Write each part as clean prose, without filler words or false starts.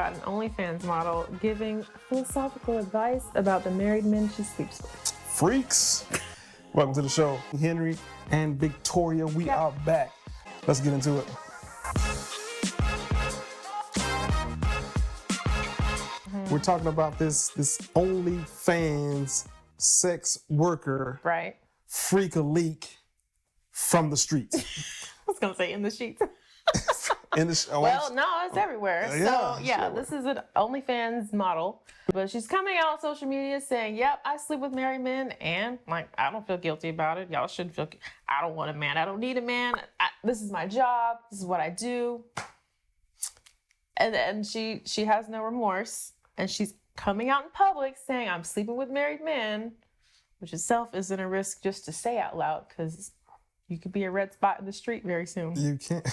Got an OnlyFans model giving philosophical advice about the married men she sleeps with. Freaks! Welcome to the show. Henry and Victoria, we are back. Let's get into it. We're talking about this OnlyFans sex worker, Right. freak a leak from the streets. I was going to say in the sheets. Well, no, it's everywhere. This is an OnlyFans model. But she's coming out on social media saying, yep, I sleep with married men. And I don't feel guilty about it. Y'all shouldn't feel, I don't want a man. I don't need a man. This is my job. This is what I do. And she has no remorse. And she's coming out in public saying, I'm sleeping with married men, which itself isn't a risk just to say out loud, because you could be a red spot in the street very soon. You can't.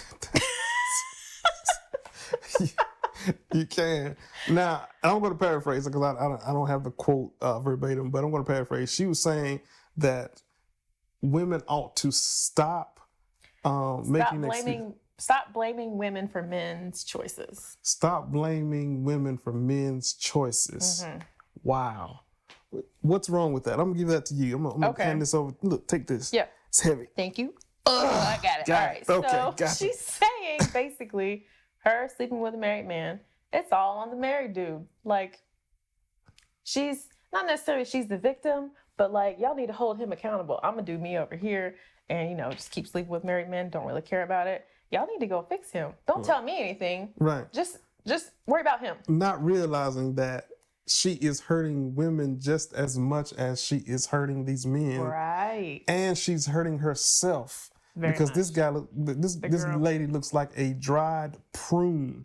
You can. Now, I'm going to paraphrase because I don't have the quote verbatim, but I'm going to paraphrase. She was saying that women ought to stop blaming women for men's choices. Stop blaming women for men's choices. Mm-hmm. Wow. What's wrong with that? I'm going to give that to you. I'm going to hand this over. Look, take this. Yeah. It's heavy. Thank you. I got it. All right. Okay, so she's saying basically her sleeping with a married man, it's all on the married dude. Like, she's not necessarily she's the victim, but like, y'all need to hold him accountable. I'm gonna do me over here and, just keep sleeping with married men. Don't really care about it. Y'all need to go fix him. Don't tell me anything. Right. Just worry about him. Not realizing that she is hurting women just as much as she is hurting these men. Right. And she's hurting herself. Very because much. This lady looks like a dried prune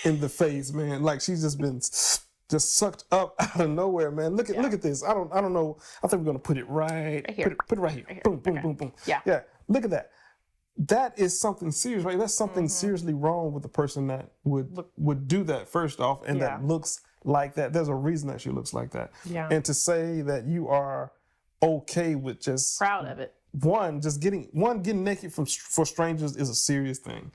in the face, man. Like she's just been sucked up out of nowhere, man. Look at this. I don't know. I think we're gonna put it right here. Put it right here. Boom, boom, boom, boom. Yeah. Look at that. That is something serious, right? That's something seriously wrong with the person that would do that first off, and that looks like that. There's a reason that she looks like that. Yeah. And to say that you are okay with just proud of it. Getting naked for strangers is a serious thing,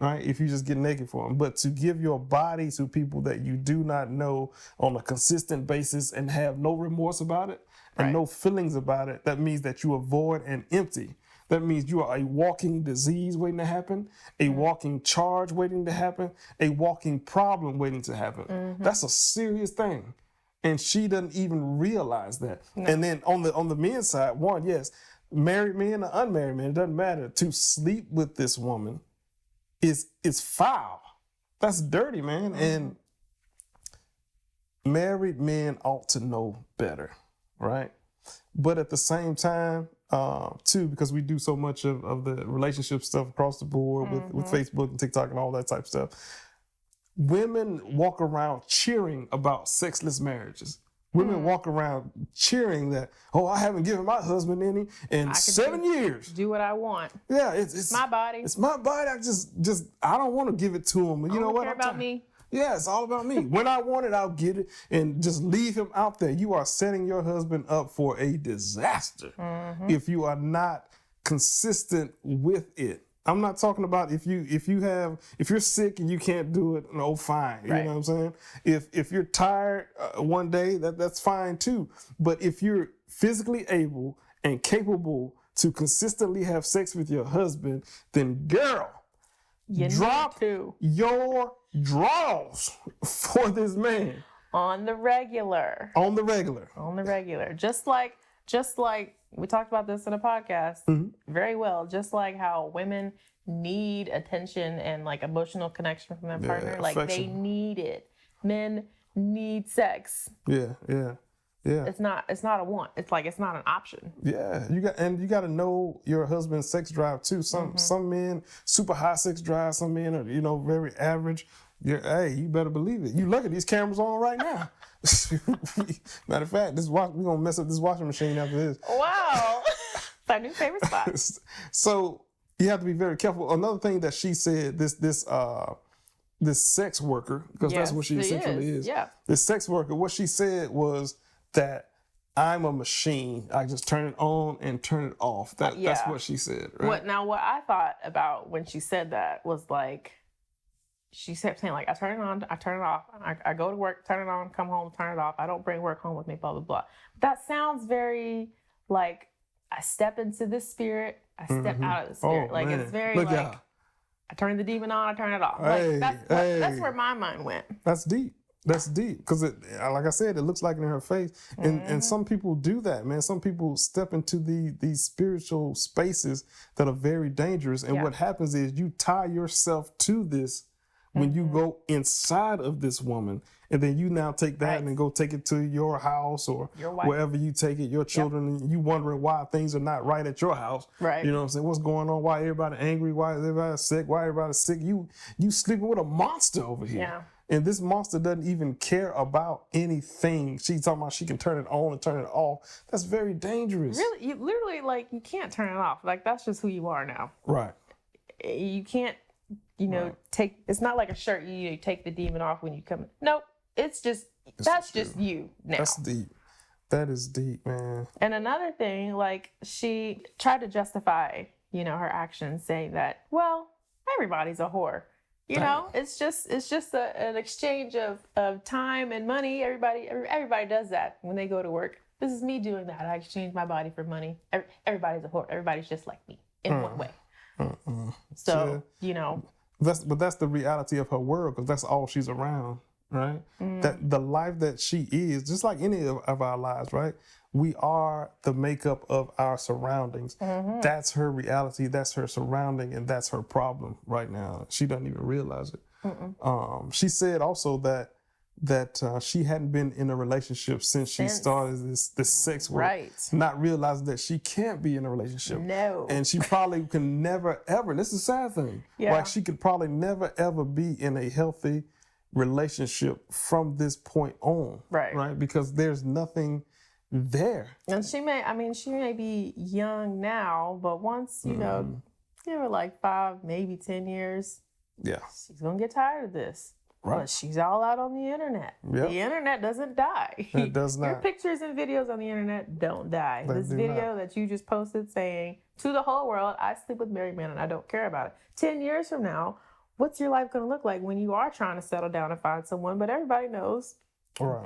right? If you just get naked for them, but to give your body to people that you do not know on a consistent basis and have no remorse about it and no feelings about it, that means that you are void and empty. That means you are a walking disease waiting to happen, a walking charge waiting to happen, a walking problem waiting to happen. That's a serious thing, and she doesn't even realize that. No. And then on the men's side, married men or unmarried men, it doesn't matter. To sleep with this woman is foul. That's dirty, man. And married men ought to know better, right? But at the same time, too, because we do so much of the relationship stuff across the board with Facebook and TikTok and all that type of stuff, women walk around cheering about sexless marriages. Women walk around cheering that, I haven't given my husband any in 7 years. Do what I want. Yeah, it's my body. It's my body. I don't want to give it to him. You know what? Care about me. Yeah, it's all about me. When I want it, I'll get it, and just leave him out there. You are setting your husband up for a disaster if you are not consistent with it. I'm not talking about if you're sick and you can't do it, no, fine. You know what I'm saying? If you're tired one day, that's fine too. But if you're physically able and capable to consistently have sex with your husband, then girl, drop your drawers for this man. On the regular. Just like we talked about this in a podcast very well, just like how women need attention and like emotional connection from their partner. Like affection. They need it. Men need sex. Yeah. It's not a want. It's not an option. Yeah. You got to know your husband's sex drive too. Some men super high sex drive, some men are, very average. You better believe it. You look at these cameras on right now. Matter of fact, we're gonna mess up this washing machine after this. Wow. It's our new favorite spot. So you have to be very careful. Another thing that she said, this sex worker, because that's what she essentially is. Yeah. This sex worker, what she said was that I'm a machine. I just turn it on and turn it off. That's what she said. Right? What I thought about when she said that was like, she kept saying, like, I turn it on, I turn it off. I go to work, turn it on, come home, turn it off. I don't bring work home with me, blah, blah, blah. That sounds very like I step into the spirit, I step out of the spirit. Oh, like, man. it's very Look like, out. I turn the demon on, I turn it off. Hey, Like, that's where my mind went. That's deep. That's deep because it, like I said, it looks like it in her face, and some people do that, man. Some people step into these spiritual spaces that are very dangerous, and what happens is you tie yourself to this when you go inside of this woman, and then you now take that and then go take it to your house or wherever you take it, your children, and you wondering why things are not right at your house. Right. You know what I'm saying? What's going on? Why everybody angry? Why everybody sick? Why everybody sick? You sleeping with a monster over here. Yeah. And this monster doesn't even care about anything. She's talking about she can turn it on and turn it off. That's very dangerous. Really, you literally, like, you can't turn it off. Like, that's just who you are now. Right. You can't, take, it's not like a shirt, you take the demon off when you come. Nope. It's just, that's just you now. That's deep. That is deep, man. And another thing, like, she tried to justify, her actions, saying that, well, everybody's a whore. It's just an exchange of time and money. Everybody does that when they go to work. This is me doing that. I exchange my body for money. Everybody's a whore. Everybody's just like me in one way. So, that's the reality of her world, because that's all she's around, right? That the life that she is, just like any of our lives, right? We are the makeup of our surroundings. That's her reality. That's her surrounding, and that's her problem right now. She doesn't even realize it. She said also that she hadn't been in a relationship since she started this sex work, not realizing that she can't be in a relationship. No. And she probably can never, ever, this is a sad thing, like she could probably never, ever be in a healthy relationship from this point on. Right? Because there's nothing there. And she may be young now, but once, give her like 5, maybe 10 years, she's going to get tired of this. Right. But she's all out on the internet. Yep. The internet doesn't die. It does not. Your pictures and videos on the internet don't die. This video that you just posted saying to the whole world, I sleep with married men and I don't care about it. 10 years from now, what's your life going to look like when you are trying to settle down and find someone, but everybody knows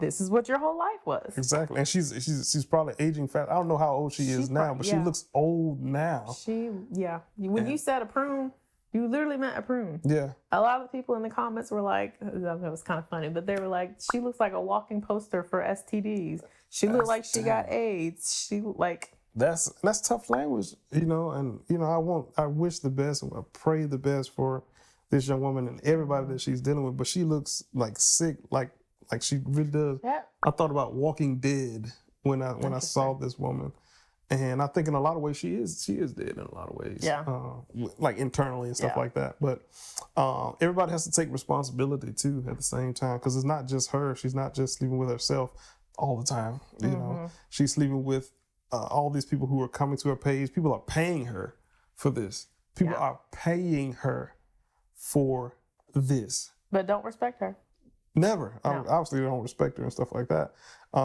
this is what your whole life was. Exactly. And she's probably aging fast. I don't know how old she is now, but she looks old now. When you said a prune, you literally meant a prune. Yeah. A lot of the people in the comments were like, that was kind of funny, but they were like, she looks like a walking poster for STDs. She looked like she got AIDS. She like. That's tough language, and I wish the best and I pray the best for this young woman and everybody that she's dealing with, but she looks like sick, like she really does. Yeah. I thought about Walking Dead when I saw this woman. And I think in a lot of ways she is dead in a lot of ways. Yeah. Like internally and stuff like that. But everybody has to take responsibility too at the same time, because it's not just her. She's not just sleeping with herself all the time. You know, she's sleeping with all these people who are coming to her page. People are paying her for this. People are paying her for this. But don't respect her. Never. No. Obviously, they don't respect her and stuff like that.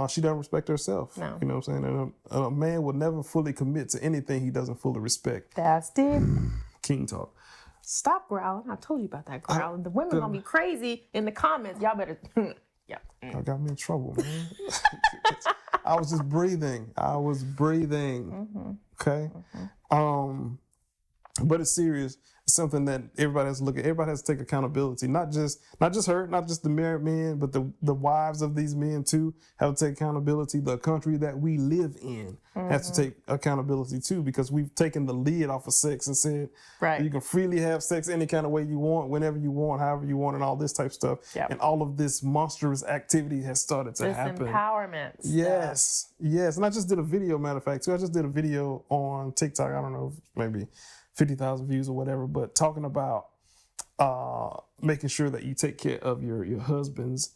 She doesn't respect herself. No. You know what I'm saying? And a man will never fully commit to anything he doesn't fully respect. That's deep. King talk. Stop growling. I told you about that growling. The women going to be crazy in the comments. Y'all better... Y'all got me in trouble, man. I was just breathing. Okay? But it's serious. It's something that everybody has to look at. Everybody has to take accountability. Not just her, not just the married men, but the wives of these men too have to take accountability. The country that we live in has to take accountability too, because we've taken the lid off of sex and said you can freely have sex any kind of way you want, whenever you want, however you want, and all this type of stuff. Yep. And all of this monstrous activity has started to happen. Empowerment. Yes. And I just did a video, matter of fact, too. I just did a video on TikTok. I don't know, maybe 50,000 views or whatever, but talking about making sure that you take care of your husband's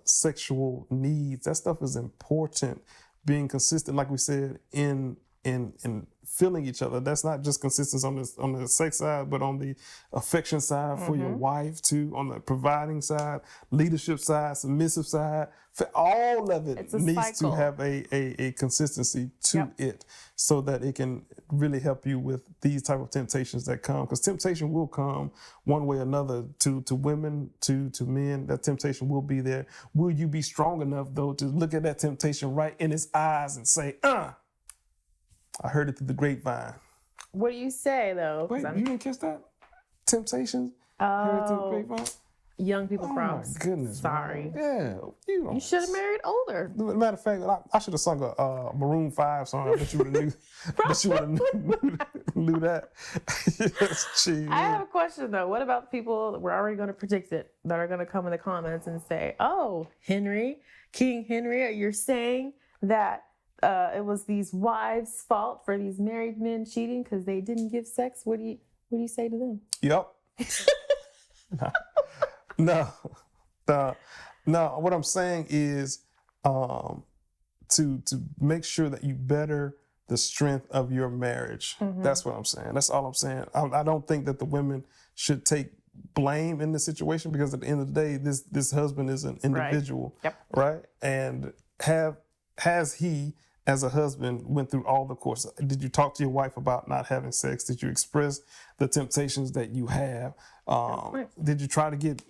sexual needs. That stuff is important. Being consistent, like we said, in in feeling each other. That's not just consistency on the sex side, but on the affection side for your wife too, on the providing side, leadership side, submissive side. For all of it needs to have a consistency to it, so that it can really help you with these type of temptations that come. Because temptation will come one way or another to women, to men. That temptation will be there. Will you be strong enough though to look at that temptation right in his eyes and say, I heard it through the grapevine. What do you say though? Wait, you didn't catch that? Temptations? Heard it through the grapevine? Young people problems. Oh my goodness. Sorry. Man. Yeah. You should have married older. Matter of fact, I should have sung a Maroon 5 song. I bet you would have knew. Bet you would have knew that. Yes, I have a question though. What about people, we're already going to predict it, that are going to come in the comments and say, oh, King Henry, you're saying that it was these wives' fault for these married men cheating because they didn't give sex? What do you say to them? Yep. No. What I'm saying is to make sure that you better the strength of your marriage. That's what I'm saying. That's all I'm saying. I don't think that the women should take blame in this situation, because at the end of the day, this husband is an individual, right? And has he, as a husband, went through all the course? Did you talk to your wife about not having sex? Did you express the temptations that you have? Did you try to get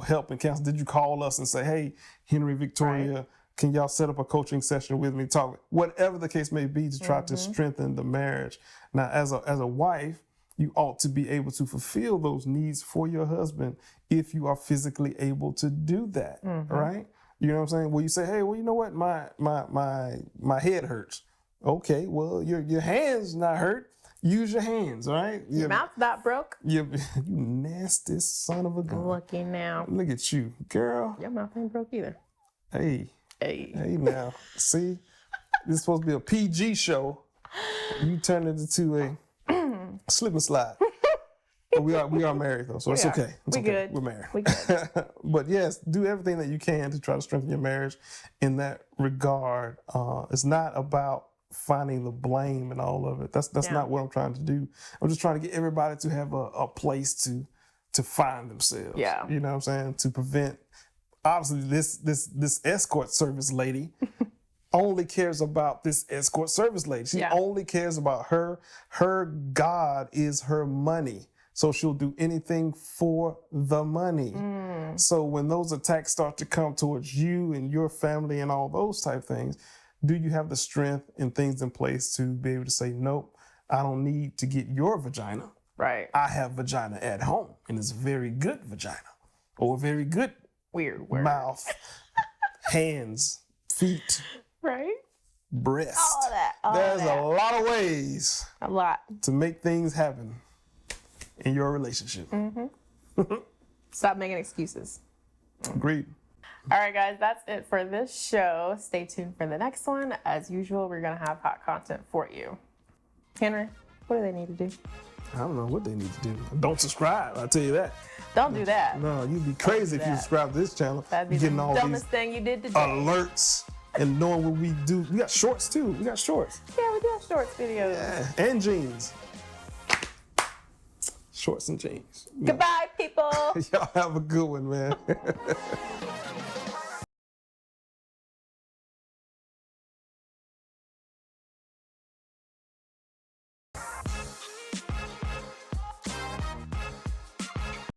help and counsel? Did you call us and say, hey, Henry, Victoria, can y'all set up a coaching session with me? Talk, whatever the case may be, to try to strengthen the marriage. Now, as a wife, you ought to be able to fulfill those needs for your husband if you are physically able to do that, right? You know what I'm saying? Well, you say, hey, well, you know what? My head hurts. Okay, well, your hands not hurt. Use your hands, all right? Your mouth not broke. You nasty son of a gun. Lucky now. Look at you, girl. Your mouth ain't broke either. Hey now. See? This is supposed to be a PG show. You turned it into a slip and slide. But we are married though, so it's okay. It's okay. Good. We're married. We good. But yes, do everything that you can to try to strengthen your marriage in that regard. It's not about finding the blame and all of it. That's not what I'm trying to do. I'm just trying to get everybody to have a place to find themselves. Yeah. You know what I'm saying? To prevent, obviously, this escort service lady only cares about this escort service lady. She only cares about her. Her God is her money. So she'll do anything for the money. So when those attacks start to come towards you and your family and all those type things, do you have the strength and things in place to be able to say, nope, I don't need to get your vagina. Right. I have vagina at home, and it's a very good vagina, or a very good weird word. Mouth, hands, feet, right, breast. All of that. There's a lot of ways. A lot to make things happen in your relationship. Stop making excuses. Agreed. All right, guys, that's it for this show. Stay tuned for the next one. As usual, we're going to have hot content for you. Henry, what do they need to do? I don't know what they need to do. Don't subscribe, I'll tell you that. Don't do that. No, you'd be crazy if you subscribe to this channel. That'd be the dumbest thing you did today. Alerts and knowing what we do. We got shorts, too. We got shorts. Yeah, we do have shorts videos. Yeah, and jeans. Shorts and jeans. Goodbye, people. Y'all have a good one, man.